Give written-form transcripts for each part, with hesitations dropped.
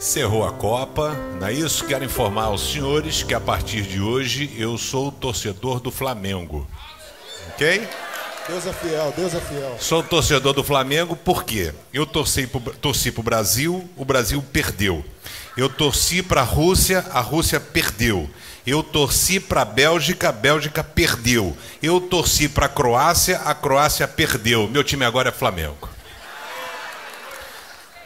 Encerrou a Copa, não é isso? Quero informar aos senhores que a partir de hoje eu sou o torcedor do Flamengo. Ok? Deus é fiel, Deus é fiel. Sou torcedor do Flamengo porque eu torci para o Brasil perdeu. Eu torci para a Rússia perdeu. Eu torci para a Bélgica perdeu. Eu torci para a Croácia perdeu. Meu time agora é Flamengo.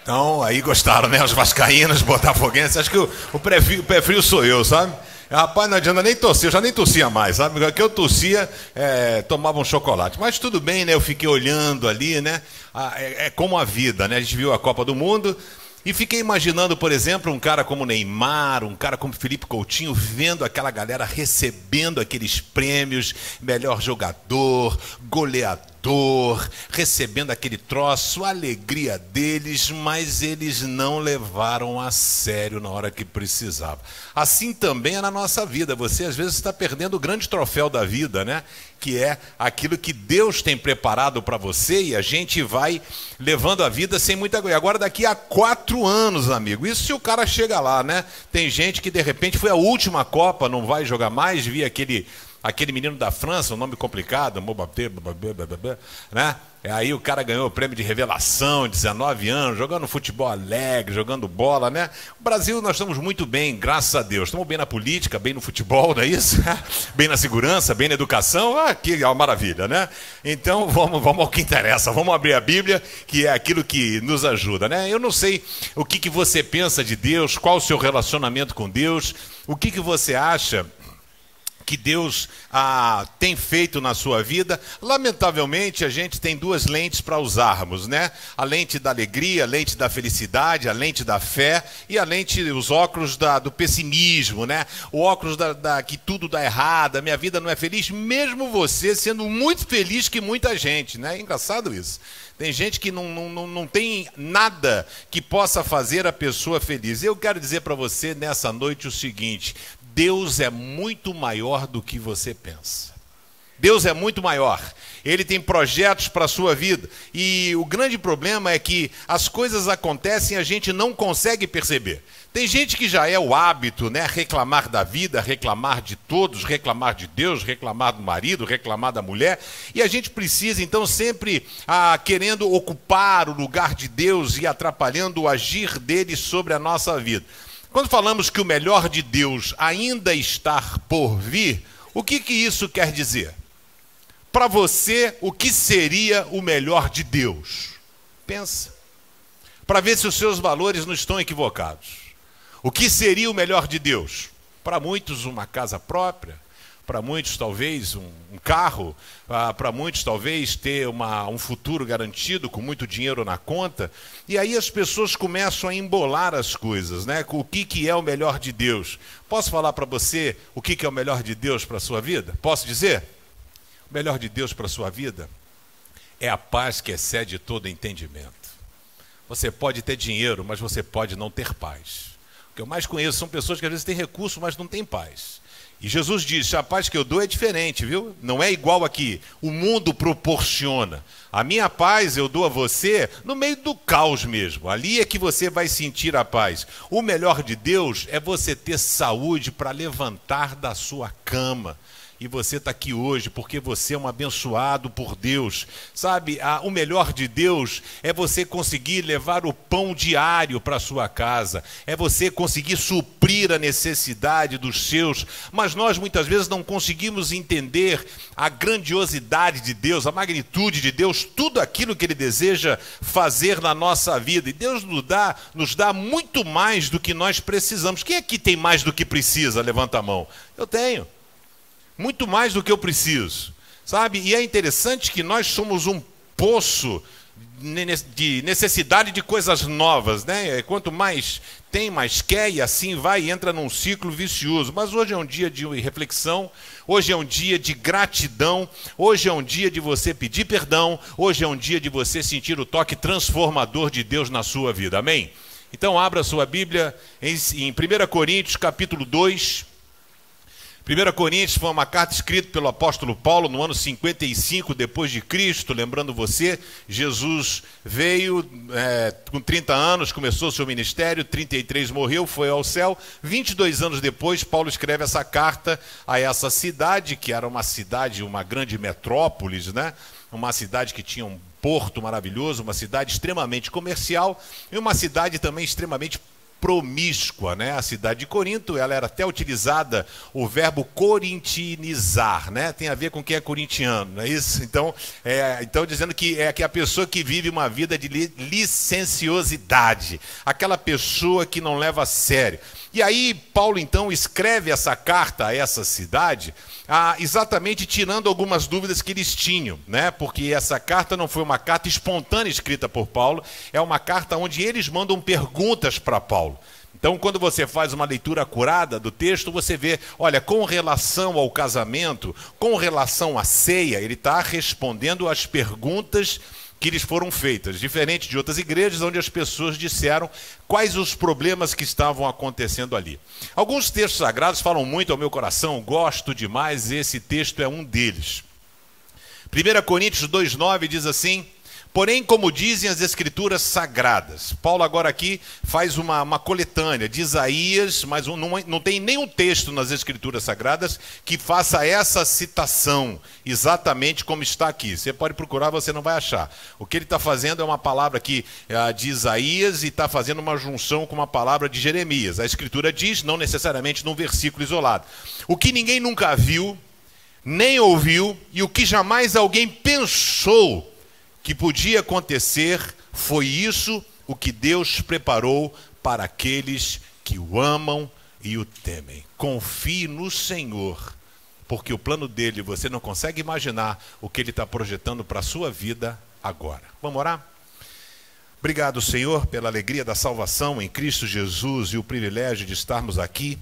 Então, aí gostaram, né? Os vascaínos, botafoguenses. Acho que o pé frio sou eu, sabe? Rapaz, não adianta nem torcer, eu já nem torcia mais, sabe? O que eu torcia, tomava um chocolate. Mas tudo bem, né? Eu fiquei olhando ali, né? É como a vida, né? A gente viu a Copa do Mundo e fiquei imaginando, por exemplo, um cara como Neymar, um cara como Felipe Coutinho, vendo aquela galera recebendo aqueles prêmios, melhor jogador, goleador, recebendo aquele troço, a alegria deles, mas eles não levaram a sério na hora que precisava. Assim também é na nossa vida. Você às vezes está perdendo o grande troféu da vida, né? Que é aquilo que Deus tem preparado para você, e a gente vai levando a vida sem muita coisa. Agora daqui a 4 anos, amigo, isso se o cara chega lá, né? Tem gente que de repente foi a última Copa, não vai jogar mais, vi aquele menino da França, um nome complicado, né? Aí o cara ganhou o prêmio de revelação, 19 anos, jogando futebol alegre, jogando bola, né? O Brasil, nós estamos muito bem, graças a Deus. Estamos bem na política, bem no futebol, não é isso? Bem na segurança, bem na educação, que é uma maravilha, né? Então vamos ao que interessa, vamos abrir a Bíblia, que é aquilo que nos ajuda, né? Eu não sei o que você pensa de Deus, qual o seu relacionamento com Deus, o que você acha que Deus tem feito na sua vida. Lamentavelmente, a gente tem 2 lentes para usarmos, né? A lente da alegria, a lente da felicidade, a lente da fé e a lente, os óculos do pessimismo, né? O óculos que tudo dá errado, a minha vida não é feliz, mesmo você sendo muito feliz que muita gente, né? É engraçado isso. Tem gente que não tem nada que possa fazer a pessoa feliz. Eu quero dizer para você nessa noite o seguinte: Deus é muito maior do que você pensa. Deus é muito maior. Ele tem projetos para a sua vida. E o grande problema é que as coisas acontecem e a gente não consegue perceber. Tem gente que já é o hábito, né? Reclamar da vida, reclamar de todos, reclamar de Deus, reclamar do marido, reclamar da mulher. E a gente precisa, então, sempre querendo ocupar o lugar de Deus e atrapalhando o agir dele sobre a nossa vida. Quando falamos que o melhor de Deus ainda está por vir, o que isso quer dizer? Para você, o que seria o melhor de Deus? Pensa. Para ver se os seus valores não estão equivocados. O que seria o melhor de Deus? Para muitos, uma casa própria. Para muitos, talvez, um carro. Para muitos, talvez, ter um futuro garantido, com muito dinheiro na conta. E aí as pessoas começam a embolar as coisas, né? O que é o melhor de Deus? Posso falar para você o que é o melhor de Deus para a sua vida? Posso dizer? O melhor de Deus para a sua vida é a paz que excede todo entendimento. Você pode ter dinheiro, mas você pode não ter paz. O que eu mais conheço são pessoas que às vezes têm recurso, mas não têm paz. E Jesus disse: a paz que eu dou é diferente, viu? Não é igual aqui. O mundo proporciona. A minha paz eu dou a você no meio do caos mesmo. Ali é que você vai sentir a paz. O melhor de Deus é você ter saúde para levantar da sua cama. E você está aqui hoje porque você é um abençoado por Deus. Sabe, o melhor de Deus é você conseguir levar o pão diário para a sua casa. É você conseguir suprir a necessidade dos seus. Mas nós muitas vezes não conseguimos entender a grandiosidade de Deus, a magnitude de Deus, tudo aquilo que Ele deseja fazer na nossa vida. E Deus nos dá muito mais do que nós precisamos. Quem aqui tem mais do que precisa? Levanta a mão. Eu tenho. Muito mais do que eu preciso, sabe? E é interessante que nós somos um poço de necessidade de coisas novas, né? Quanto mais tem, mais quer, e assim vai e entra num ciclo vicioso. Mas hoje é um dia de reflexão, hoje é um dia de gratidão, hoje é um dia de você pedir perdão, hoje é um dia de você sentir o toque transformador de Deus na sua vida, amém? Então abra sua Bíblia em 1 Coríntios capítulo 2, 1 Coríntios foi uma carta escrita pelo apóstolo Paulo no ano 55 depois de Cristo. Lembrando você, Jesus veio com 30 anos, começou seu ministério, 33 morreu, foi ao céu. 22 anos depois, Paulo escreve essa carta a essa cidade, que era uma cidade, uma grande metrópolis, né? Uma cidade que tinha um porto maravilhoso, uma cidade extremamente comercial e uma cidade também extremamente promíscua, né? A cidade de Corinto, ela era até utilizada o verbo corintinizar, né? Tem a ver com quem é corintiano, não é isso? Então dizendo que é a pessoa que vive uma vida de licenciosidade, aquela pessoa que não leva a sério. E aí Paulo então escreve essa carta a essa cidade, exatamente tirando algumas dúvidas que eles tinham, né? Porque essa carta não foi uma carta espontânea escrita por Paulo, é uma carta onde eles mandam perguntas para Paulo. Então, quando você faz uma leitura acurada do texto, você vê, olha, com relação ao casamento, com relação à ceia, ele está respondendo às perguntas que lhes foram feitas, diferente de outras igrejas onde as pessoas disseram quais os problemas que estavam acontecendo ali. Alguns textos sagrados falam muito ao meu coração, gosto demais, esse texto é um deles. 1 Coríntios 2,9 diz assim: porém, como dizem as escrituras sagradas. Paulo agora aqui faz uma coletânea de Isaías, mas não tem nenhum texto nas escrituras sagradas que faça essa citação, exatamente como está aqui. Você pode procurar, você não vai achar. O que ele está fazendo é uma palavra aqui de Isaías e está fazendo uma junção com uma palavra de Jeremias. A escritura diz, não necessariamente num versículo isolado: o que ninguém nunca viu, nem ouviu, e o que jamais alguém pensou que podia acontecer, foi isso o que Deus preparou para aqueles que o amam e o temem. Confie no Senhor, porque o plano dele, você não consegue imaginar o que ele está projetando para a sua vida agora. Vamos orar? Obrigado, Senhor, pela alegria da salvação em Cristo Jesus e o privilégio de estarmos aqui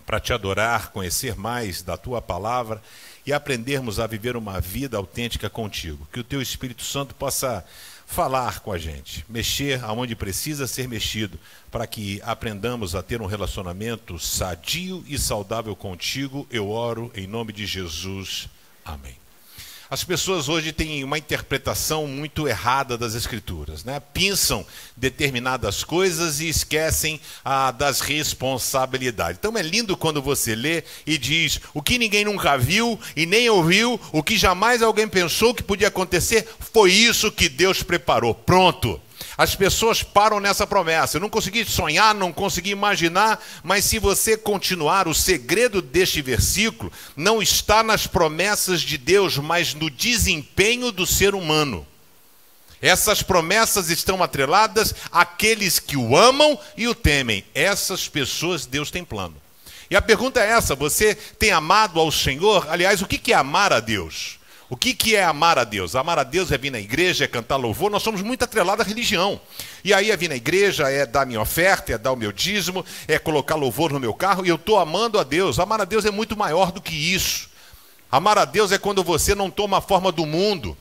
para te adorar, conhecer mais da tua palavra e aprendermos a viver uma vida autêntica contigo. Que o teu Espírito Santo possa falar com a gente, mexer aonde precisa ser mexido, para que aprendamos a ter um relacionamento sadio e saudável contigo. Eu oro em nome de Jesus. Amém. As pessoas hoje têm uma interpretação muito errada das Escrituras, né? Pensam determinadas coisas e esquecem das responsabilidades. Então é lindo quando você lê e diz: o que ninguém nunca viu e nem ouviu, o que jamais alguém pensou que podia acontecer, foi isso que Deus preparou. Pronto. As pessoas param nessa promessa. Eu não consegui sonhar, não consegui imaginar, mas se você continuar, o segredo deste versículo não está nas promessas de Deus, mas no desempenho do ser humano. Essas promessas estão atreladas àqueles que o amam e o temem. Essas pessoas Deus tem plano. E a pergunta é essa: você tem amado ao Senhor? Aliás, o que é amar a Deus? O que é amar a Deus? Amar a Deus é vir na igreja, é cantar louvor. Nós somos muito atrelados à religião. E aí é vir na igreja, é dar minha oferta, é dar o meu dízimo, é colocar louvor no meu carro, e eu estou amando a Deus. Amar a Deus é muito maior do que isso. Amar a Deus é quando você não toma a forma do mundo.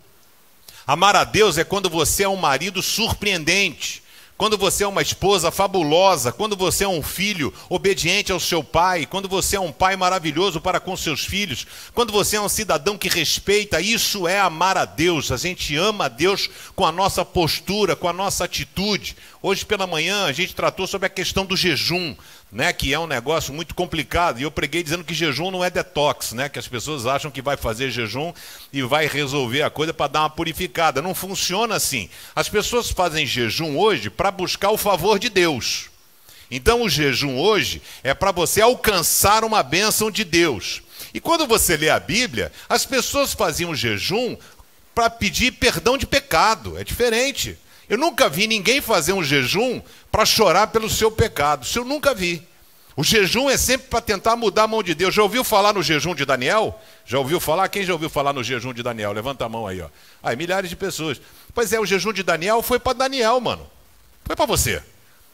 Amar a Deus é quando você é um marido surpreendente, quando você é uma esposa fabulosa, quando você é um filho obediente ao seu pai, quando você é um pai maravilhoso para com seus filhos, quando você é um cidadão que respeita. Isso é amar a Deus. A gente ama a Deus com a nossa postura, com a nossa atitude. Hoje pela manhã a gente tratou sobre a questão do jejum, né, que é um negócio muito complicado, e eu preguei dizendo que jejum não é detox, né, que as pessoas acham que vai fazer jejum e vai resolver a coisa para dar uma purificada. Não funciona assim. As pessoas fazem jejum hoje para buscar o favor de Deus. Então o jejum hoje é para você alcançar uma bênção de Deus. E quando você lê a Bíblia, as pessoas faziam jejum para pedir perdão de pecado. É diferente. Eu nunca vi ninguém fazer um jejum para chorar pelo seu pecado. Isso eu nunca vi. O jejum é sempre para tentar mudar a mão de Deus. Já ouviu falar no jejum de Daniel? Já ouviu falar? Quem já ouviu falar no jejum de Daniel? Levanta a mão aí, ó. Aí, milhares de pessoas. Pois é, o jejum de Daniel foi para Daniel, mano. Foi para você.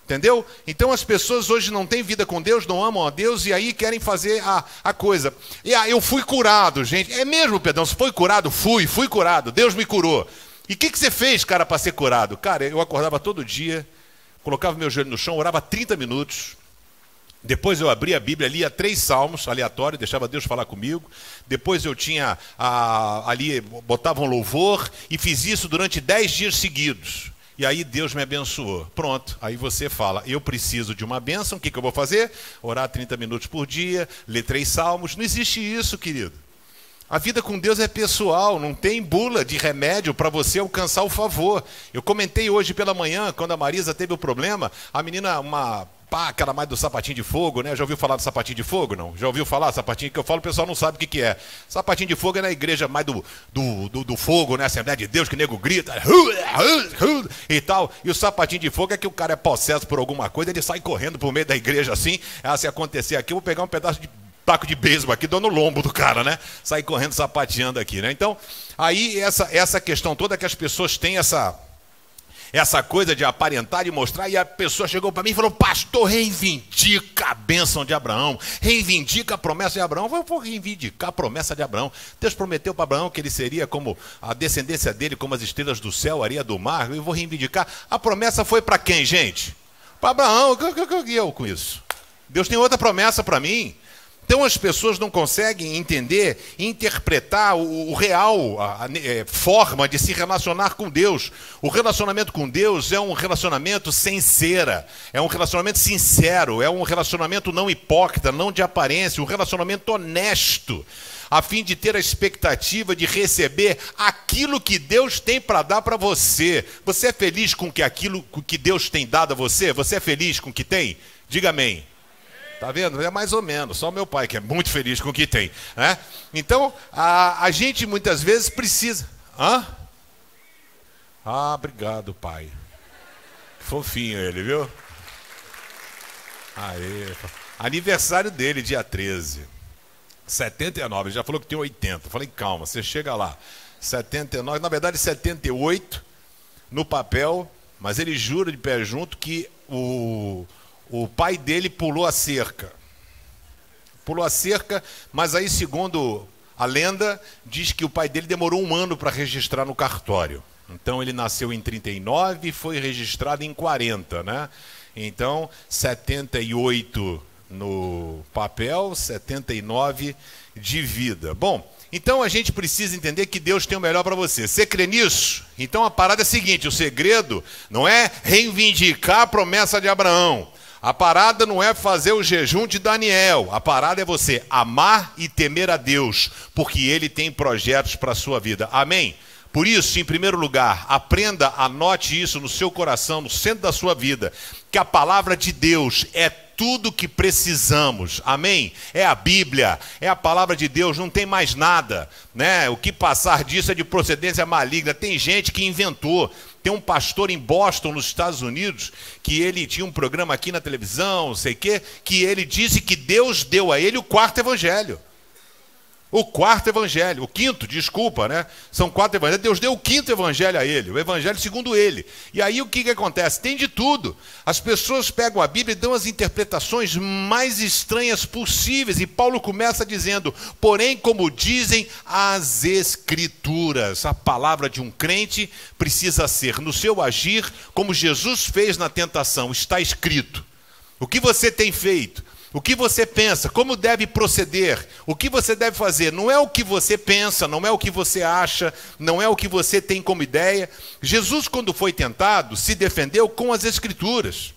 Entendeu? Então as pessoas hoje não têm vida com Deus, não amam a Deus, e aí querem fazer a coisa. E eu fui curado, gente. É mesmo, Pedrão? Você foi curado? Fui curado. Deus me curou. E o que você fez, cara, para ser curado? Cara, eu acordava todo dia, colocava meu joelho no chão, orava 30 minutos, Depois eu abria a Bíblia, lia 3 salmos aleatórios, deixava Deus falar comigo. Depois eu tinha ali, botava um louvor e fiz isso durante 10 dias seguidos. E aí Deus me abençoou. Pronto, aí você fala, eu preciso de uma bênção, o que eu vou fazer? Orar 30 minutos por dia, ler 3 salmos. Não existe isso, querido. A vida com Deus é pessoal, não tem bula de remédio para você alcançar o favor. Eu comentei hoje pela manhã, quando a Marisa teve o problema, a menina, aquela mais do sapatinho de fogo, né? Já ouviu falar do sapatinho de fogo, não? Já ouviu falar do sapatinho que eu falo, o pessoal não sabe o que é. Sapatinho de fogo é na igreja mais do fogo, né? Assembleia de Deus, que o nego grita e tal. E o sapatinho de fogo é que o cara é possesso por alguma coisa, ele sai correndo por meio da igreja assim. Se acontecer aqui, eu vou pegar um pedaço de taco de beisebol aqui, dou no lombo do cara, né? Sair correndo, sapateando aqui, né? Então, aí essa questão toda que as pessoas têm essa coisa de aparentar e mostrar, e a pessoa chegou para mim e falou, pastor, reivindica a bênção de Abraão, reivindica a promessa de Abraão. Eu vou reivindicar a promessa de Abraão. Deus prometeu para Abraão que ele seria como a descendência dele, como as estrelas do céu, a areia do mar. Eu vou reivindicar. A promessa foi para quem, gente? Para Abraão. O que eu com isso? Deus tem outra promessa para mim. Então as pessoas não conseguem entender e interpretar o real, a forma de se relacionar com Deus. O relacionamento com Deus é um relacionamento sem cera, é um relacionamento sincero, é um relacionamento não hipócrita, não de aparência, um relacionamento honesto, a fim de ter a expectativa de receber aquilo que Deus tem para dar para você. Você é feliz com aquilo que Deus tem dado a você? Você é feliz com o que tem? Diga amém. Tá vendo? É mais ou menos, só o meu pai que é muito feliz com o que tem, né? Então, a gente muitas vezes precisa... Hã? Obrigado, pai. Fofinho ele, viu? Aê. Aniversário dele, dia 13. 79, ele já falou que tem 80. Falei, calma, você chega lá. 79, na verdade 78 no papel, mas ele jura de pé junto que o pai dele pulou a cerca. Pulou a cerca, mas aí, segundo a lenda, diz que o pai dele demorou 1 ano para registrar no cartório. Então ele nasceu em 39 e foi registrado em 40, né? Então, 78 no papel, 79 de vida. Bom, então a gente precisa entender que Deus tem o melhor para você. Você crê nisso? Então a parada é a seguinte, o segredo não é reivindicar a promessa de Abraão. A parada não é fazer o jejum de Daniel. A parada é você amar e temer a Deus, porque Ele tem projetos para a sua vida. Amém? Por isso, em primeiro lugar, aprenda, anote isso no seu coração, no centro da sua vida, que a palavra de Deus é tudo que precisamos. Amém? É a Bíblia, é a palavra de Deus, não tem mais nada, né? O que passar disso é de procedência maligna. Tem gente que inventou. Tem um pastor em Boston, nos Estados Unidos, que ele tinha um programa aqui na televisão, não sei o quê, que ele disse que Deus deu a ele o 4º evangelho. O 4º evangelho, o 5º, desculpa, né? São 4 evangelhos. Deus deu o 5º evangelho a ele, o evangelho segundo ele. E aí o que acontece? Tem de tudo. As pessoas pegam a Bíblia e dão as interpretações mais estranhas possíveis. E Paulo começa dizendo, porém, como dizem as Escrituras, a palavra de um crente precisa ser, no seu agir, como Jesus fez na tentação, está escrito. O que você tem feito? O que você pensa, como deve proceder, o que você deve fazer, não é o que você pensa, não é o que você acha, não é o que você tem como ideia. Jesus, quando foi tentado, se defendeu com as Escrituras.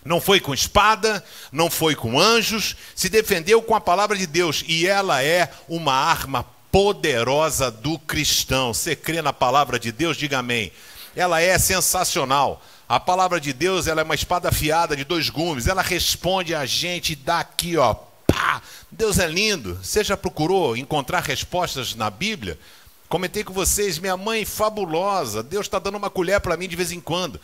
Não foi com espada, não foi com anjos, se defendeu com a palavra de Deus. E ela é uma arma poderosa do cristão. Você crê na palavra de Deus? Diga amém. Ela é sensacional. A palavra de Deus, ela é uma espada afiada de 2 gumes. Ela responde a gente daqui, ó. Pá! Deus é lindo. Você já procurou encontrar respostas na Bíblia? Comentei com vocês, minha mãe fabulosa. Deus está dando uma colher para mim de vez em quando.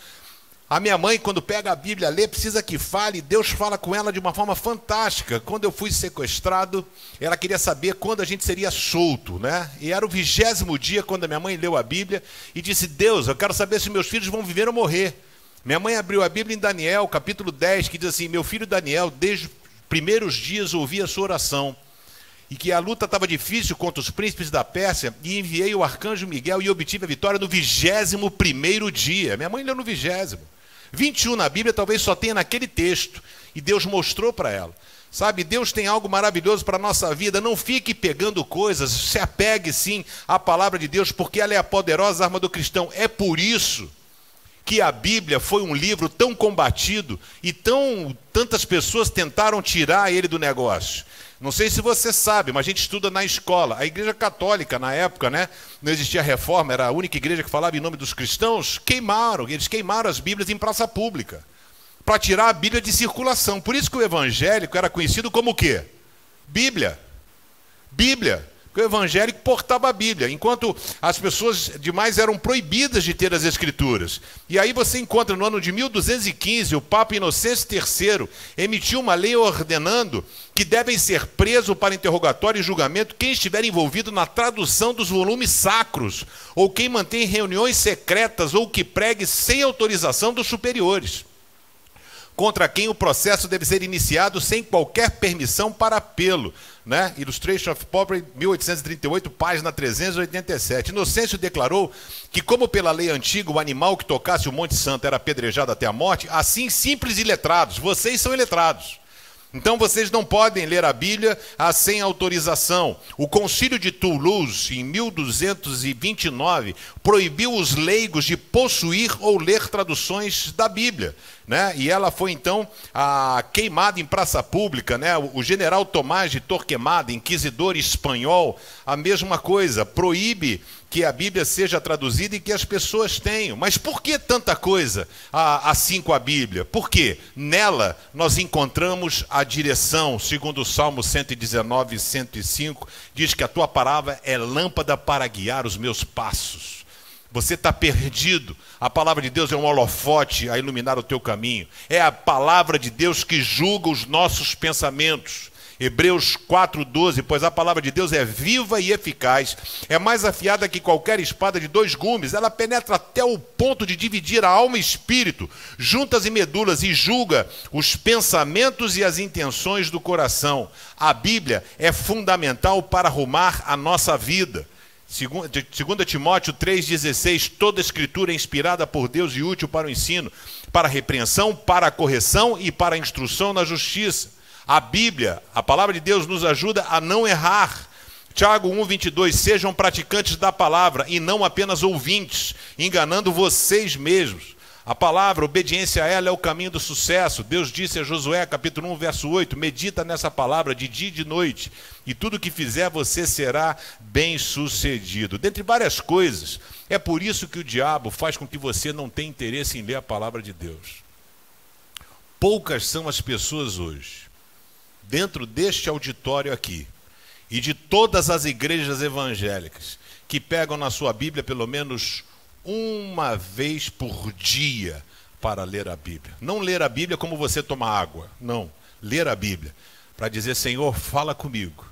A minha mãe, quando pega a Bíblia, lê, precisa que fale. Deus fala com ela de uma forma fantástica. Quando eu fui sequestrado, ela queria saber quando a gente seria solto, né? E era o 20º dia quando a minha mãe leu a Bíblia e disse, Deus, eu quero saber se meus filhos vão viver ou morrer. Minha mãe abriu a Bíblia em Daniel, capítulo 10, que diz assim, meu filho Daniel, desde os primeiros dias ouvi a sua oração, e que a luta estava difícil contra os príncipes da Pérsia, e enviei o arcanjo Miguel e obtive a vitória no 21º dia. Minha mãe leu no 20º. 21 na Bíblia talvez só tenha naquele texto. E Deus mostrou para ela. Sabe, Deus tem algo maravilhoso para a nossa vida. Não fique pegando coisas, se apegue sim à palavra de Deus, porque ela é a poderosa arma do cristão. É por isso que a Bíblia foi um livro tão combatido e tantas pessoas tentaram tirar ele do negócio. Não sei se você sabe, mas a gente estuda na escola. A Igreja Católica, na época, né, não existia reforma, era a única igreja que falava em nome dos cristãos. Eles queimaram as Bíblias em praça pública, para tirar a Bíblia de circulação. Por isso que o evangélico era conhecido como o quê? Bíblia. Bíblia. Porque o evangélico portava a Bíblia, enquanto as pessoas demais eram proibidas de ter as Escrituras. E aí você encontra no ano de 1215, o Papa Inocêncio III emitiu uma lei ordenando que devem ser presos para interrogatório e julgamento quem estiver envolvido na tradução dos volumes sacros, ou quem mantém reuniões secretas, ou que pregue sem autorização dos superiores, contra quem o processo deve ser iniciado sem qualquer permissão para apelo. Né? Illustration of Poverty, 1838, página 387. Inocêncio declarou que, como pela lei antiga o animal que tocasse o Monte Santo era apedrejado até a morte, assim simples e letrados, vocês são iletrados. Então vocês não podem ler a Bíblia sem autorização. O Concílio de Toulouse, em 1229, proibiu os leigos de possuir ou ler traduções da Bíblia, né? E ela foi então queimada em praça pública, né? O general Tomás de Torquemada, inquisidor espanhol, a mesma coisa, proíbe que a Bíblia seja traduzida e que as pessoas tenham. Mas por que tanta coisa assim com a Bíblia? Porque nela nós encontramos a direção. Segundo o Salmo 119, 105, diz que a tua palavra é lâmpada para guiar os meus passos. Você está perdido. A palavra de Deus é um holofote a iluminar o teu caminho. É a palavra de Deus que julga os nossos pensamentos. Hebreus 4:12, pois a palavra de Deus é viva e eficaz, é mais afiada que qualquer espada de 2 gumes, ela penetra até o ponto de dividir a alma e espírito, juntas e medulas, e julga os pensamentos e as intenções do coração. A Bíblia é fundamental para arrumar a nossa vida. 2 Timóteo 3,16, toda escritura é inspirada por Deus e útil para o ensino, para a repreensão, para a correção e para a instrução na justiça. A Bíblia, a palavra de Deus, nos ajuda a não errar. Tiago 1,22, sejam praticantes da palavra e não apenas ouvintes, enganando vocês mesmos. A palavra, obediência a ela é o caminho do sucesso. Deus disse a Josué, capítulo 1, verso 8, medita nessa palavra de dia e de noite, e tudo que fizer você será bem sucedido. Dentre várias coisas, é por isso que o diabo faz com que você não tenha interesse em ler a palavra de Deus. Poucas são as pessoas hoje, dentro deste auditório aqui, e de todas as igrejas evangélicas, que pegam na sua Bíblia pelo menos uma vez por dia para ler a Bíblia. Não ler a Bíblia como você toma água, não. Ler a Bíblia para dizer, Senhor, fala comigo,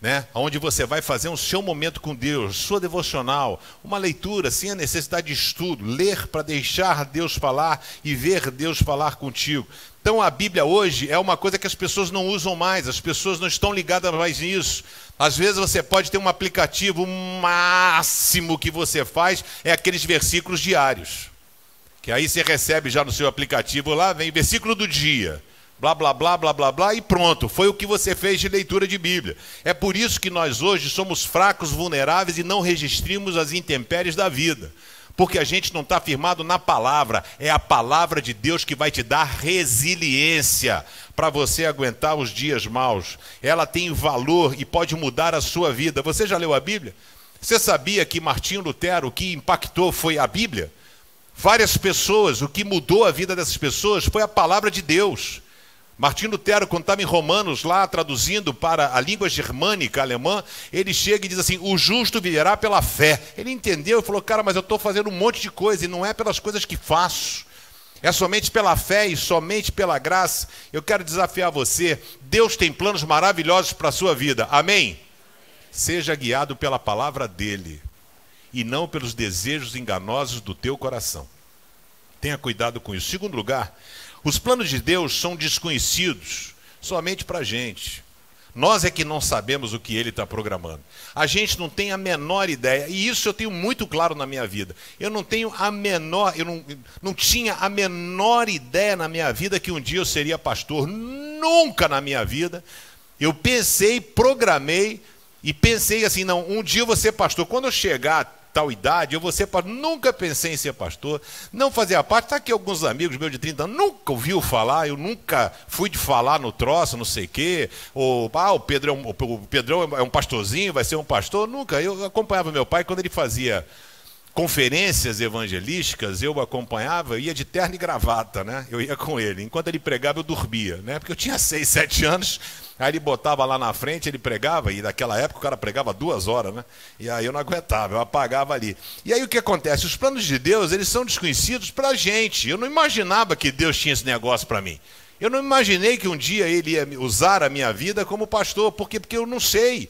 né? Onde você vai fazer um seu momento com Deus, sua devocional, uma leitura sem a necessidade de estudo, ler para deixar Deus falar e ver Deus falar contigo. Então a Bíblia hoje é uma coisa que as pessoas não usam mais, as pessoas não estão ligadas mais nisso. Às vezes você pode ter um aplicativo, o máximo que você faz é aqueles versículos diários, que aí você recebe já no seu aplicativo, lá vem versículo do dia, blá, blá, blá, blá, blá, blá, e pronto, foi o que você fez de leitura de Bíblia. É por isso que nós hoje somos fracos, vulneráveis e não resistimos às intempéries da vida. Porque a gente não está firmado na palavra, é a palavra de Deus que vai te dar resiliência para você aguentar os dias maus. Ela tem valor e pode mudar a sua vida. Você já leu a Bíblia? Você sabia que Martinho Lutero, o que impactou foi a Bíblia? Várias pessoas, o que mudou a vida dessas pessoas foi a palavra de Deus. Martinho Lutero, quando estava em Romanos, lá traduzindo para a língua germânica, alemã, ele chega e diz assim, o justo viverá pela fé. Ele entendeu e falou, cara, mas eu estou fazendo um monte de coisa e não é pelas coisas que faço. É somente pela fé e somente pela graça. Eu quero desafiar você, Deus tem planos maravilhosos para a sua vida, amém? Seja guiado pela palavra dele e não pelos desejos enganosos do teu coração. Tenha cuidado com isso. Segundo lugar, os planos de Deus são desconhecidos somente para a gente. Nós é que não sabemos o que ele está programando. A gente não tem a menor ideia, e isso eu tenho muito claro na minha vida. Eu não tinha a menor ideia na minha vida que um dia eu seria pastor. Nunca na minha vida. Eu pensei, programei e pensei assim, não, um dia eu vou ser pastor. Quando eu chegar a tal idade, eu vou ser pastor. Nunca pensei em ser pastor, não fazia parte. Está aqui alguns amigos meus de 30 anos, nunca ouviu falar, eu nunca fui de falar no troço, não sei o quê. O Pedrão é um pastorzinho, vai ser um pastor. Nunca. Eu acompanhava meu pai quando ele fazia conferências evangelísticas, eu acompanhava, eu ia de terno e gravata, né? Eu ia com ele. Enquanto ele pregava, eu dormia, né? Porque eu tinha 6, 7 anos, aí ele botava lá na frente, ele pregava, e naquela época o cara pregava 2 horas, né? E aí eu não aguentava, eu apagava ali. E aí o que acontece? Os planos de Deus, eles são desconhecidos pra gente. Eu não imaginava que Deus tinha esse negócio para mim. Eu não imaginei que um dia ele ia usar a minha vida como pastor, porque eu não sei.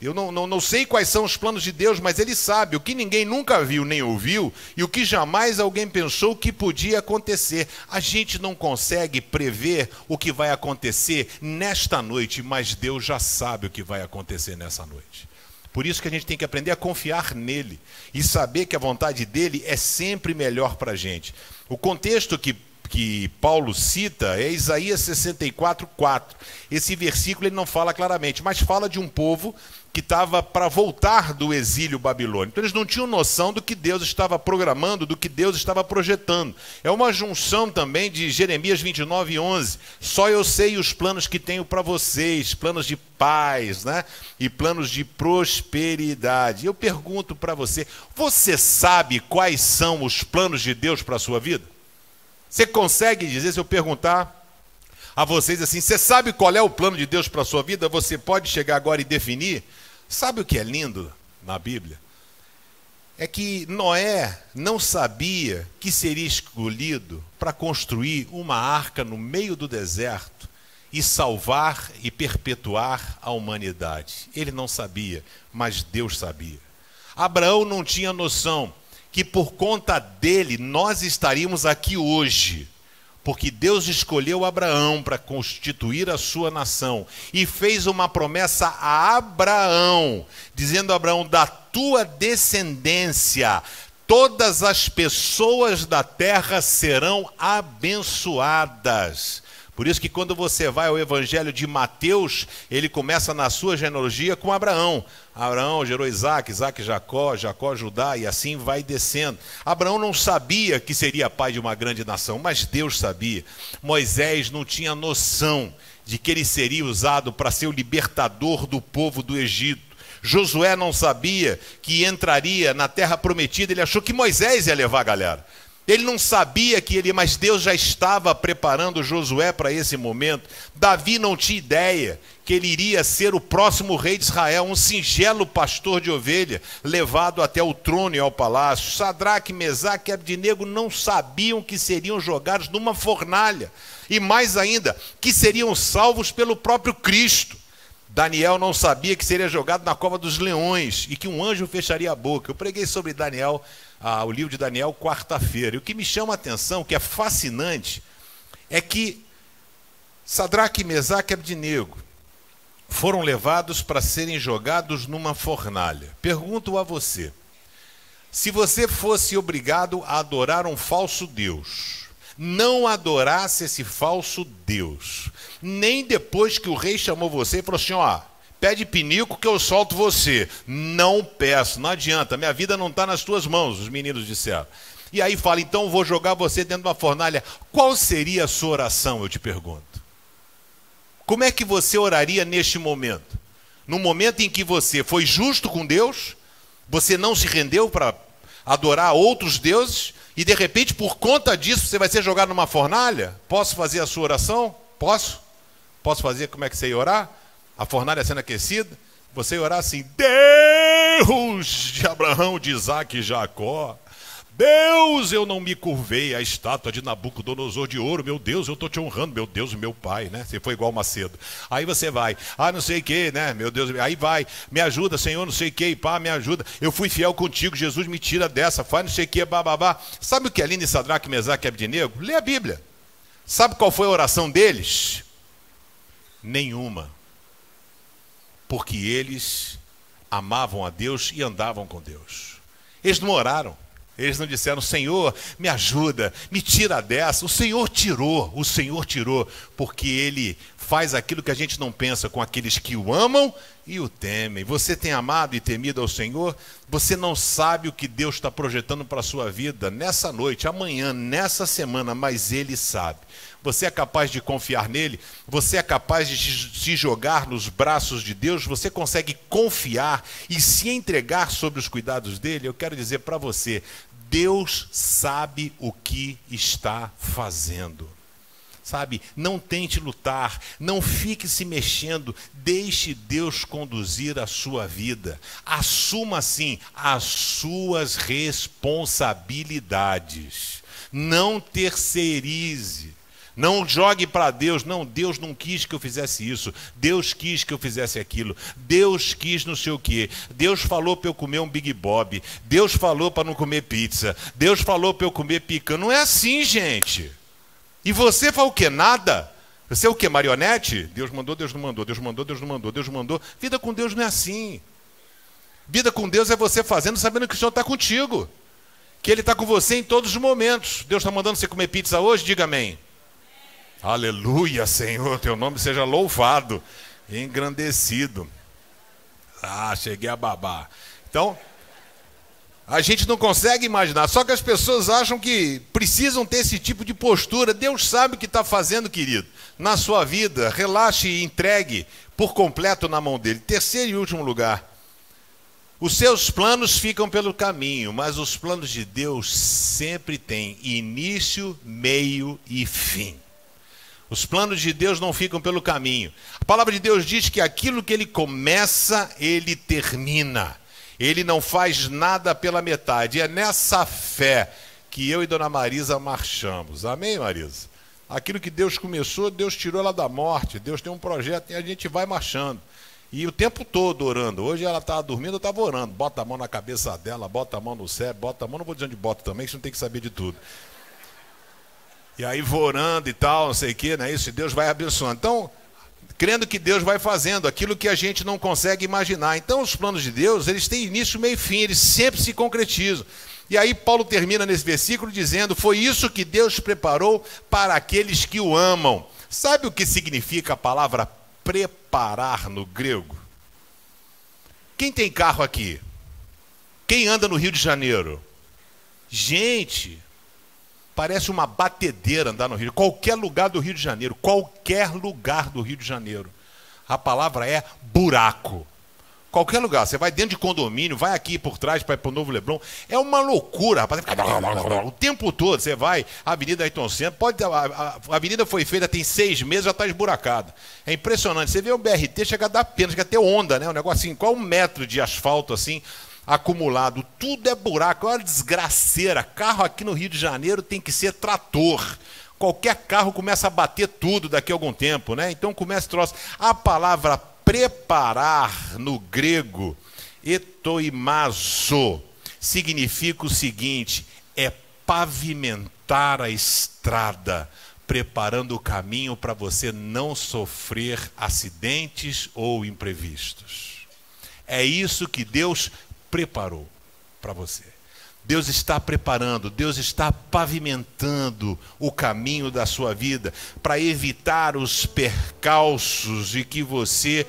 Eu não sei quais são os planos de Deus, mas Ele sabe o que ninguém nunca viu nem ouviu e o que jamais alguém pensou que podia acontecer. A gente não consegue prever o que vai acontecer nesta noite, mas Deus já sabe o que vai acontecer nessa noite. Por isso que a gente tem que aprender a confiar nele e saber que a vontade dele é sempre melhor para a gente. O contexto que Paulo cita é Isaías 64:4. Esse versículo ele não fala claramente, mas fala de um povo que estava para voltar do exílio babilônico. Então eles não tinham noção do que Deus estava programando, do que Deus estava projetando. É uma junção também de Jeremias 29:11. Só eu sei os planos que tenho para vocês, planos de paz, né? E planos de prosperidade. Eu pergunto para você, você sabe quais são os planos de Deus para a sua vida? Você consegue dizer, se eu perguntar a vocês assim, você sabe qual é o plano de Deus para a sua vida? Você pode chegar agora e definir? Sabe o que é lindo na Bíblia? É que Noé não sabia que seria escolhido para construir uma arca no meio do deserto e salvar e perpetuar a humanidade. Ele não sabia, mas Deus sabia. Abraão não tinha noção que por conta dele nós estaríamos aqui hoje, porque Deus escolheu Abraão para constituir a sua nação e fez uma promessa a Abraão, dizendo a Abraão, da tua descendência todas as pessoas da terra serão abençoadas. Por isso que quando você vai ao Evangelho de Mateus, ele começa na sua genealogia com Abraão. Abraão gerou Isaac, Isaac Jacó, Jacó Judá, e assim vai descendo. Abraão não sabia que seria pai de uma grande nação, mas Deus sabia. Moisés não tinha noção de que ele seria usado para ser o libertador do povo do Egito. Josué não sabia que entraria na terra prometida, ele achou que Moisés ia levar a galera. Ele não sabia que ele, mas Deus já estava preparando Josué para esse momento. Davi não tinha ideia que ele iria ser o próximo rei de Israel, um singelo pastor de ovelha, levado até o trono e ao palácio. Sadraque, Mesaque e Abdenego não sabiam que seriam jogados numa fornalha. E mais ainda, que seriam salvos pelo próprio Cristo. Daniel não sabia que seria jogado na cova dos leões e que um anjo fecharia a boca. Eu preguei sobre Daniel, o livro de Daniel, quarta-feira. E o que me chama a atenção, que é fascinante, é que Sadraque, Mesaque e Abdenego foram levados para serem jogados numa fornalha. Pergunto a você, se você fosse obrigado a adorar um falso Deus, não adorasse esse falso Deus, nem depois que o rei chamou você e falou assim, ó, pede pinico que eu solto você. Não peço, não adianta, minha vida não está nas tuas mãos, os meninos disseram. E aí fala, então eu vou jogar você dentro de uma fornalha. Qual seria a sua oração, eu te pergunto? Como é que você oraria neste momento? No momento em que você foi justo com Deus, você não se rendeu para adorar outros deuses, e de repente, por conta disso, você vai ser jogado numa fornalha? Posso fazer a sua oração? Posso? Posso fazer? Como é que você ia orar? A fornalha sendo aquecida? Você ia orar assim, Deus de Abraão, de Isaac e Jacó, Deus, eu não me curvei à estátua de Nabucodonosor de ouro, meu Deus, eu estou te honrando, meu Deus, meu pai, né? Você foi igual Macedo. Aí você vai, não sei o que, né? Meu Deus, aí vai, me ajuda, Senhor, não sei o que, pá, me ajuda. Eu fui fiel contigo, Jesus, me tira dessa, faz não sei o que, bababá. Sabe o que é lindo em Sadraque, Mesaque e Abdenego? Lê a Bíblia. Sabe qual foi a oração deles? Nenhuma. porque eles amavam a Deus e andavam com Deus. Eles não oraram. Eles não disseram: Senhor, me ajuda, me tira dessa. O Senhor tirou, porque Ele faz aquilo que a gente não pensa com aqueles que o amam e o temem. Você tem amado e temido ao Senhor? Você não sabe o que Deus está projetando para a sua vida nessa noite, amanhã, nessa semana, mas Ele sabe. Você é capaz de confiar nele? Você é capaz de se jogar nos braços de Deus? Você consegue confiar e se entregar sobre os cuidados dele? Eu quero dizer para você: Deus sabe o que está fazendo. Sabe, não tente lutar, não fique se mexendo, deixe Deus conduzir a sua vida. Assuma, sim, as suas responsabilidades. Não terceirize. Não jogue para Deus: não, Deus não quis que eu fizesse isso, Deus quis que eu fizesse aquilo, Deus quis não sei o quê, Deus falou para eu comer um Big Bob, Deus falou para não comer pizza, Deus falou para eu comer picanha. Não é assim, gente. E você faz o quê? Nada? Você é o quê? Marionete? Deus mandou, Deus não mandou, Deus mandou, Deus não mandou, Deus mandou. Vida com Deus não é assim. Vida com Deus é você fazendo sabendo que o Senhor está contigo, que Ele está com você em todos os momentos. Deus está mandando você comer pizza hoje? Diga amém. Aleluia, Senhor, teu nome seja louvado, engrandecido. Cheguei a babar. Então, a gente não consegue imaginar, só que as pessoas acham que precisam ter esse tipo de postura. Deus sabe o que está fazendo, querido, na sua vida. Relaxe e entregue por completo na mão dele. Terceiro e último lugar: os seus planos ficam pelo caminho, mas os planos de Deus sempre têm início, meio e fim. Os planos de Deus não ficam pelo caminho. A palavra de Deus diz que aquilo que Ele começa, Ele termina. Ele não faz nada pela metade. É nessa fé que eu e Dona Marisa marchamos. Amém, Marisa? Aquilo que Deus começou, Deus tirou ela da morte. Deus tem um projeto e a gente vai marchando. E o tempo todo orando. Hoje ela estava dormindo, eu estava orando. Bota a mão na cabeça dela, bota a mão no cérebro, bota a mão, não vou dizer onde bota também, que você não tem que saber de tudo. E aí vou orando e tal, não sei o que, né? Isso, e Deus vai abençoando. Então, crendo que Deus vai fazendo aquilo que a gente não consegue imaginar. Então, os planos de Deus, eles têm início, meio e fim, eles sempre se concretizam. E aí Paulo termina nesse versículo dizendo: foi isso que Deus preparou para aqueles que o amam. Sabe o que significa a palavra preparar no grego? Quem tem carro aqui? Quem anda no Rio de Janeiro? Gente, parece uma batedeira andar no Rio. Qualquer lugar do Rio de Janeiro. Qualquer lugar do Rio de Janeiro. A palavra é buraco. Qualquer lugar. Você vai dentro de condomínio, vai aqui por trás para ir para o Novo Leblon. É uma loucura, rapaz. O tempo todo você vai, a Avenida Ayrton Senna, a avenida foi feita tem 6 meses, já está esburacada. É impressionante. Você vê o BRT, chega a dar pena, chega a ter onda, né? Um negócio assim, qual 1 metro de asfalto assim, acumulado, tudo é buraco, olha a desgraceira. Carro aqui no Rio de Janeiro tem que ser trator. Qualquer carro começa a bater tudo daqui a algum tempo, né? Então começa o troço. A palavra preparar no grego, etoimazo, significa o seguinte: é pavimentar a estrada, preparando o caminho para você não sofrer acidentes ou imprevistos. É isso que Deus preparou para você. Deus está preparando, Deus está pavimentando o caminho da sua vida para evitar os percalços e que você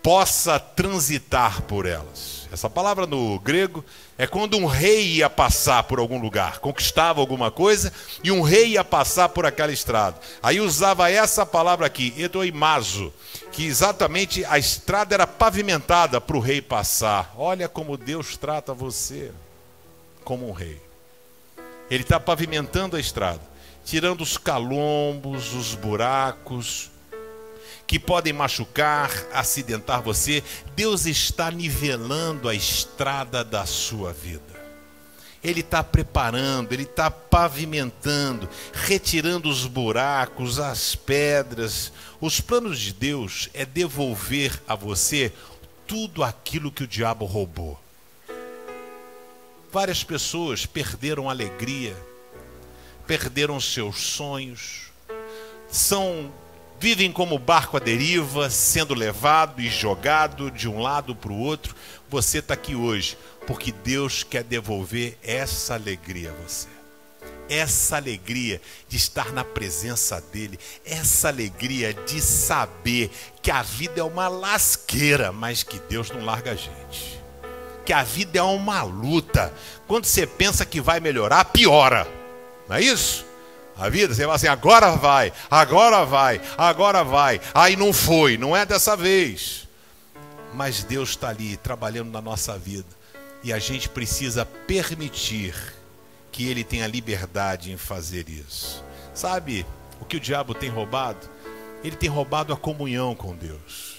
possa transitar por elas. Essa palavra no grego é quando um rei ia passar por algum lugar, conquistava alguma coisa e um rei ia passar por aquela estrada. Aí usava essa palavra aqui, etoimazo, que exatamente a estrada era pavimentada para o rei passar. Olha como Deus trata você como um rei. Ele está pavimentando a estrada, tirando os calombos, os buracos que podem machucar, acidentar você. Deus está nivelando a estrada da sua vida. Ele está preparando, Ele está pavimentando, retirando os buracos, as pedras. Os planos de Deus é devolver a você tudo aquilo que o diabo roubou. Várias pessoas perderam a alegria, perderam seus sonhos, são vivem como barco à deriva, sendo levado e jogado de um lado para o outro. Você está aqui hoje porque Deus quer devolver essa alegria a você. Essa alegria de estar na presença dele, essa alegria de saber que a vida é uma lasqueira, mas que Deus não larga a gente. Que a vida é uma luta. Quando você pensa que vai melhorar, piora. Não é isso? A vida, você fala assim, agora vai, agora vai, agora vai. Aí não foi, não é dessa vez. Mas Deus está ali trabalhando na nossa vida. E a gente precisa permitir que Ele tenha liberdade em fazer isso. Sabe o que o diabo tem roubado? Ele tem roubado a comunhão com Deus.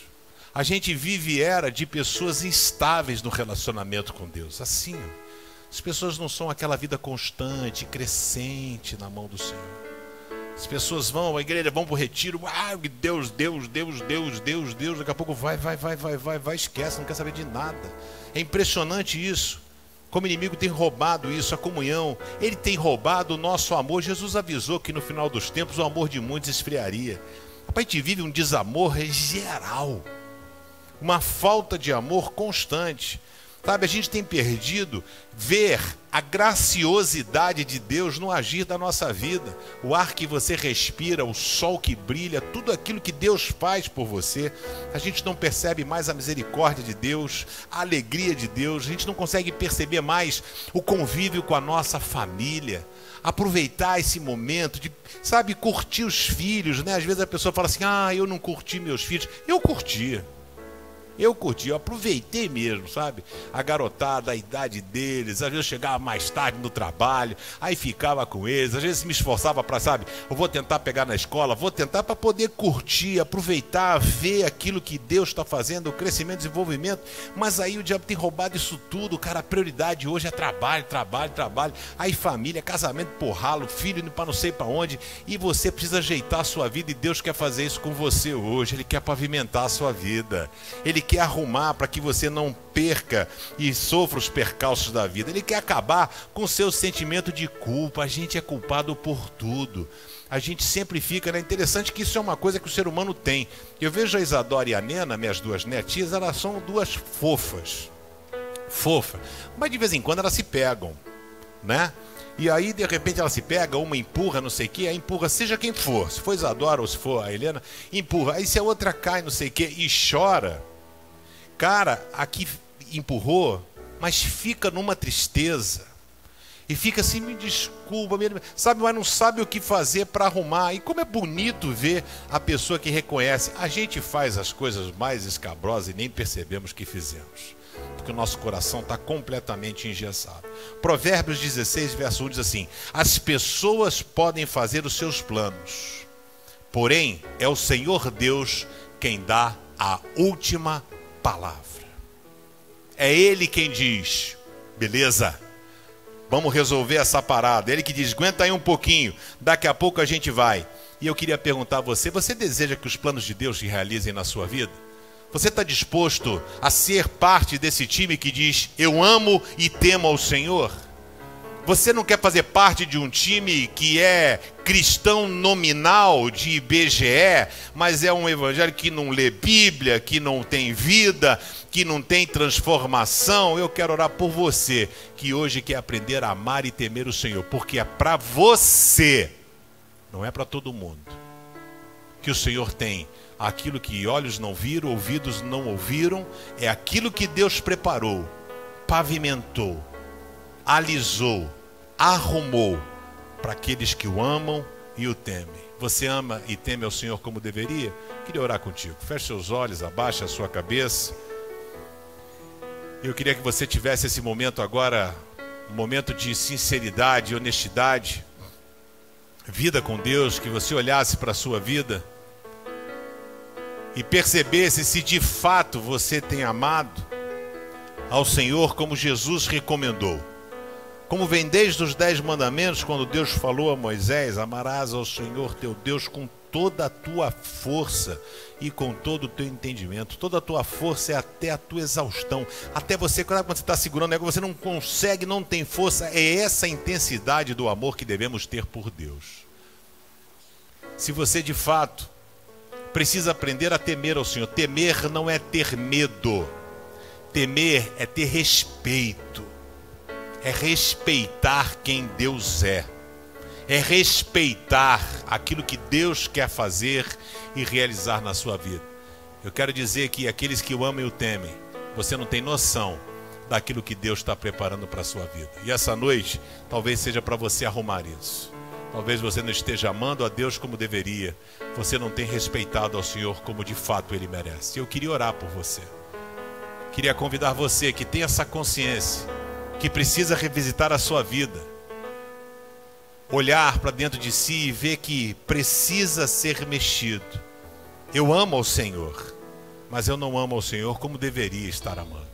A gente vive era de pessoas instáveis no relacionamento com Deus. Assim, as pessoas não são aquela vida constante, crescente na mão do Senhor. As pessoas vão à igreja, vão para o retiro, Deus, daqui a pouco vai, esquece, não quer saber de nada. É impressionante isso. Como o inimigo tem roubado isso, a comunhão. Ele tem roubado o nosso amor. Jesus avisou que no final dos tempos o amor de muitos esfriaria. A gente vive um desamor geral, uma falta de amor constante. Sabe, a gente tem perdido ver a graciosidade de Deus no agir da nossa vida. O ar que você respira, o sol que brilha, tudo aquilo que Deus faz por você. A gente não percebe mais a misericórdia de Deus, a alegria de Deus. A gente não consegue perceber mais o convívio com a nossa família. Aproveitar esse momento de, sabe, curtir os filhos, né? Às vezes a pessoa fala assim, eu não curti meus filhos. Eu curti, eu aproveitei mesmo, sabe? A garotada, a idade deles, às vezes eu chegava mais tarde no trabalho, aí ficava com eles, às vezes me esforçava para, sabe? Eu vou tentar pegar na escola, vou tentar para poder curtir, aproveitar, ver aquilo que Deus está fazendo, o crescimento, desenvolvimento, mas aí o diabo tem roubado isso tudo, cara, a prioridade hoje é trabalho, aí família, casamento por ralo, filho indo para não sei para onde, e você precisa ajeitar a sua vida e Deus quer fazer isso com você hoje, Ele quer pavimentar a sua vida, Ele quer arrumar para que você não perca e sofra os percalços da vida. Ele quer acabar com o seu sentimento de culpa. A gente é culpado por tudo. A gente sempre fica, né? Interessante que isso é uma coisa que o ser humano tem. Eu vejo a Isadora e a Nena, minhas duas netinhas, elas são duas fofas. Mas de vez em quando elas se pegam, né? E aí, de repente, ela se pega, uma empurra, não sei o que, aí empurra, seja quem for. Se for Isadora ou se for a Helena, empurra. Aí se a outra cai, não sei o que, e chora, cara, aqui empurrou, mas fica numa tristeza. E fica assim, me desculpa, sabe, mas não sabe o que fazer para arrumar. E como é bonito ver a pessoa que reconhece. A gente faz as coisas mais escabrosas e nem percebemos que fizemos. Porque o nosso coração está completamente engessado. Provérbios 16, verso 1 diz assim: as pessoas podem fazer os seus planos, porém é o Senhor Deus quem dá a última palavra. É Ele quem diz, beleza, vamos resolver essa parada. Ele que diz, aguenta aí um pouquinho, daqui a pouco a gente vai. E eu queria perguntar a você, você deseja que os planos de Deus se realizem na sua vida? Você está disposto a ser parte desse time que diz, eu amo e temo ao Senhor? Você não quer fazer parte de um time que é cristão nominal de IBGE, mas é um evangelho que não lê Bíblia, que não tem vida, que não tem transformação? Eu quero orar por você, que hoje quer aprender a amar e temer o Senhor, porque é para você, não é para todo mundo, que o Senhor tem aquilo que olhos não viram, ouvidos não ouviram, é aquilo que Deus preparou, pavimentou, alisou, arrumou para aqueles que o amam e o temem. Você ama e teme ao Senhor como deveria? Queria orar contigo. Feche seus olhos, abaixe a sua cabeça. Eu queria que você tivesse esse momento agora, um momento de sinceridade e honestidade, vida com Deus, que você olhasse para a sua vida e percebesse se de fato você tem amado ao Senhor como Jesus recomendou. Como vem desde os 10 mandamentos, quando Deus falou a Moisés, amarás ao Senhor teu Deus com toda a tua força e com todo o teu entendimento. Toda a tua força é até a tua exaustão. Até você, quando você está segurando algo, você não consegue, não tem força. É essa intensidade do amor que devemos ter por Deus. Se você de fato precisa aprender a temer ao Senhor. Temer não é ter medo. Temer é ter respeito. É respeitar quem Deus é. É respeitar aquilo que Deus quer fazer e realizar na sua vida. Eu quero dizer que aqueles que o amam e o temem, você não tem noção daquilo que Deus está preparando para a sua vida. E essa noite, talvez seja para você arrumar isso. Talvez você não esteja amando a Deus como deveria. Você não tem respeitado ao Senhor como de fato Ele merece. Eu queria orar por você. Queria convidar você que tem essa consciência, que precisa revisitar a sua vida. Olhar para dentro de si e ver que precisa ser mexido. Eu amo ao Senhor, mas eu não amo ao Senhor como deveria estar amando.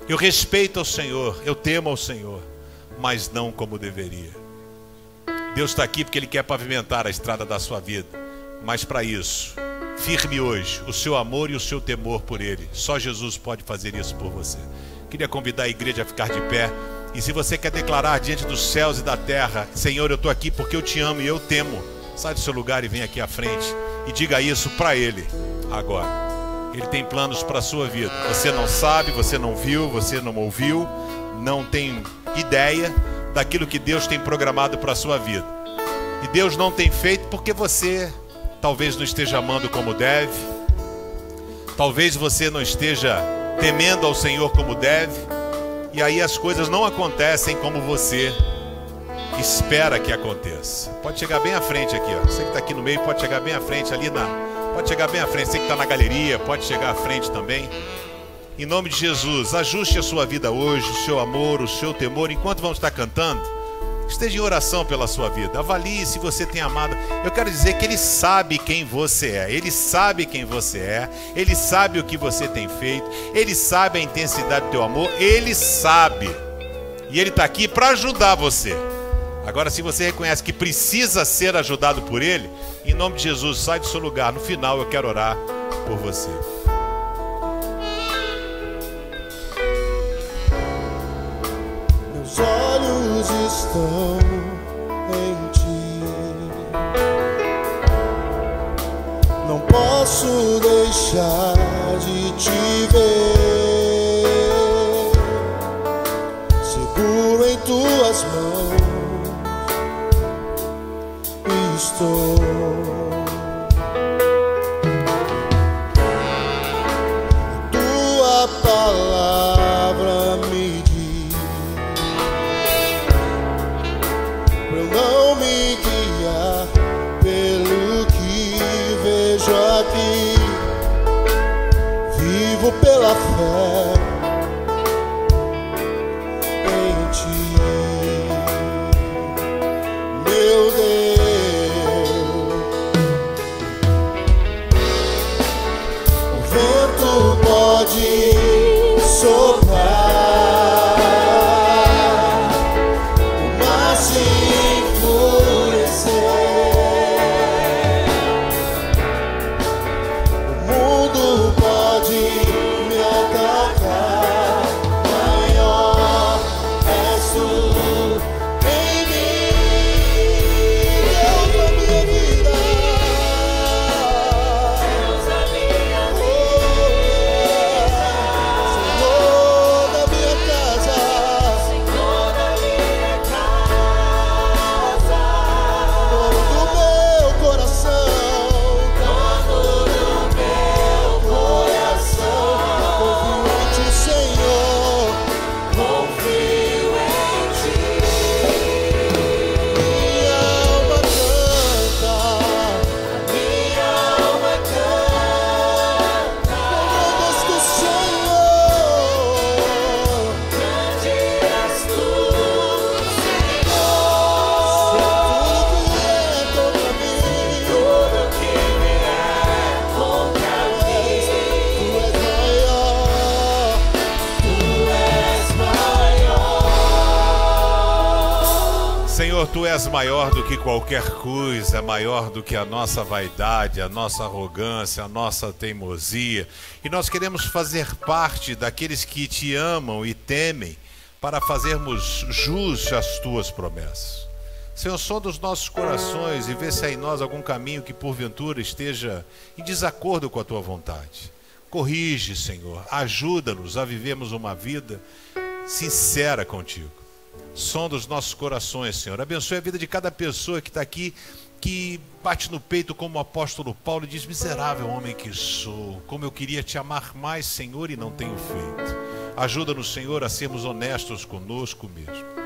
Eu respeito ao Senhor, eu temo ao Senhor, mas não como deveria. Deus está aqui porque Ele quer pavimentar a estrada da sua vida. Mas para isso, firme hoje o seu amor e o seu temor por Ele. Só Jesus pode fazer isso por você. Queria convidar a igreja a ficar de pé. E se você quer declarar diante dos céus e da terra: Senhor, eu estou aqui porque eu te amo e eu temo, sai do seu lugar e vem aqui à frente e diga isso para Ele agora. Ele tem planos para a sua vida. Você não sabe, você não viu, você não ouviu, não tem ideia daquilo que Deus tem programado para a sua vida. E Deus não tem feito porque você talvez não esteja amando como deve. Talvez você não esteja temendo ao Senhor como deve. E aí as coisas não acontecem como você espera que aconteça. Pode chegar bem à frente aqui, ó. Você que está aqui no meio pode chegar bem à frente ali pode chegar bem à frente. Você que está na galeria pode chegar à frente também. Em nome de Jesus, ajuste a sua vida hoje, o seu amor, o seu temor. Enquanto vamos estar cantando, esteja em oração pela sua vida. Avalie se você tem amado. Eu quero dizer que Ele sabe quem você é. Ele sabe quem você é. Ele sabe o que você tem feito. Ele sabe a intensidade do teu amor. Ele sabe. E Ele está aqui para ajudar você. Agora, se você reconhece que precisa ser ajudado por Ele, em nome de Jesus, sai do seu lugar. No final eu quero orar por você. Meus olhos estão em Ti. Não posso deixar de Te ver. Seguro em Tuas mãos estou. Tua palavra me diz pra eu não me guiar pelo que vejo aqui. Vivo pela fé em Ti, meu Deus. Pode soprar, o mar se enfurecer, o mundo pode me atacar, maior és Tu em mim. Deus da minha vida, Deus da minha vida, Senhor da minha casa, Senhor da minha casa, dono do meu coração, dono do meu coração. Confio em Ti, Senhor, confio em Ti. Minha alma canta, minha alma canta, louvores do Senhor. Grande és Tu, Senhor. Tudo que vier contra mim, Tu és maior, Tu és maior. Senhor, Tu és maior do que qualquer coisa, maior do que a nossa vaidade, a nossa arrogância, a nossa teimosia. E nós queremos fazer parte daqueles que Te amam e temem para fazermos jus às Tuas promessas. Senhor, sonda os nossos corações e vê se há em nós algum caminho que porventura esteja em desacordo com a tua vontade. Corrige, Senhor, ajuda-nos a vivermos uma vida sincera contigo. Sonda os nossos corações, Senhor. Abençoe a vida de cada pessoa que está aqui, que bate no peito como o apóstolo Paulo e diz: miserável homem que sou, como eu queria te amar mais, Senhor, e não tenho feito. Ajuda-nos, Senhor, a sermos honestos conosco mesmo.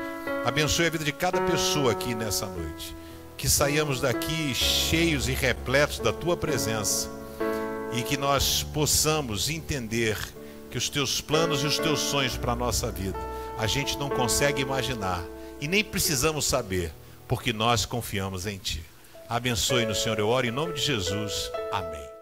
Abençoe a vida de cada pessoa aqui nessa noite, que saiamos daqui cheios e repletos da tua presença e que nós possamos entender que os teus planos e os teus sonhos para a nossa vida a gente não consegue imaginar e nem precisamos saber, porque nós confiamos em ti. Abençoe-nos, Senhor, eu oro em nome de Jesus. Amém.